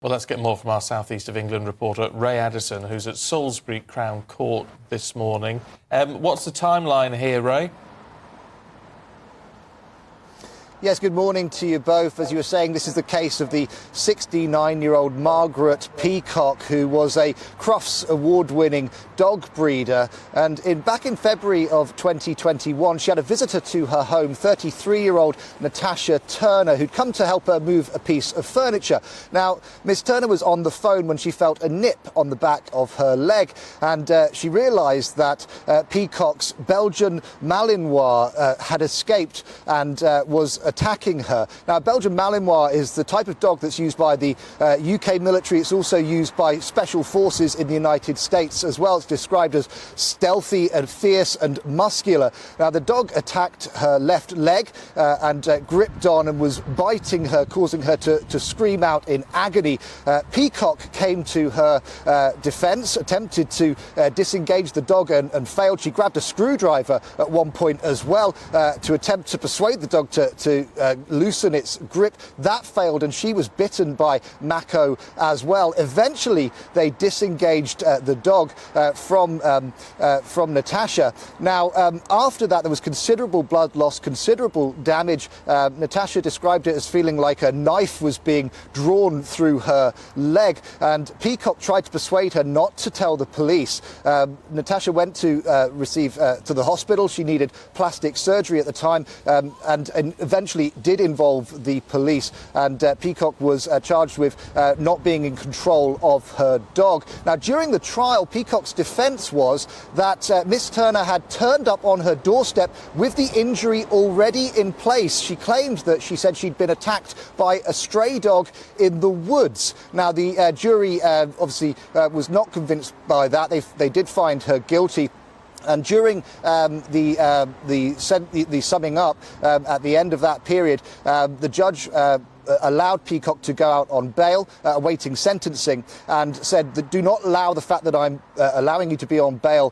Well, let's get more from our South East of England reporter, Ray Addison, who's at Salisbury Crown Court this morning. What's the timeline here, Ray? Yes, good morning to you both. As you were saying, this is the case of the 69-year-old Margaret Peacock, who was a Crufts Award-winning dog breeder. And back in February of 2021, she had a visitor to her home, 33-year-old Natasha Turner, who'd come to help her move a piece of furniture. Now, Miss Turner was on the phone when she felt a nip on the back of her leg, and she realised that Peacock's Belgian Malinois had escaped and was attacking her. Now, Belgian Malinois is the type of dog that's used by the UK military. It's also used by special forces in the United States as well. It's described as stealthy and fierce and muscular. Now, the dog attacked her left leg and gripped on and was biting her, causing her to scream out in agony. Peacock came to her defence, attempted to disengage the dog and failed. She grabbed a screwdriver at one point as well to attempt to persuade the dog to loosen its grip. That failed, and she was bitten by Mako as well. Eventually, they disengaged the dog from Natasha. Now, after that, there was considerable blood loss, considerable damage. Natasha described it as feeling like a knife was being drawn through her leg, and Peacock tried to persuade her not to tell the police. Natasha went to receive to the hospital. She needed plastic surgery at the time, and eventually did involve the police, and Peacock was charged with not being in control of her dog. Now, during the trial, Peacock's defence was that Miss Turner had turned up on her doorstep with the injury already in place. She claimed that she said she'd been attacked by a stray dog in the woods. Now, the jury obviously was not convinced by that. They did find her guilty. And during the summing up at the end of that period, the judge allowed Peacock to go out on bail, awaiting sentencing, and said that do not allow the fact that I'm allowing you to be on bail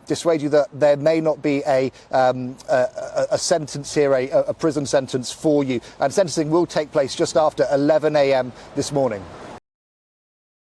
dissuade you that there may not be a sentence here, a prison sentence for you. And sentencing will take place just after 11 a.m. this morning.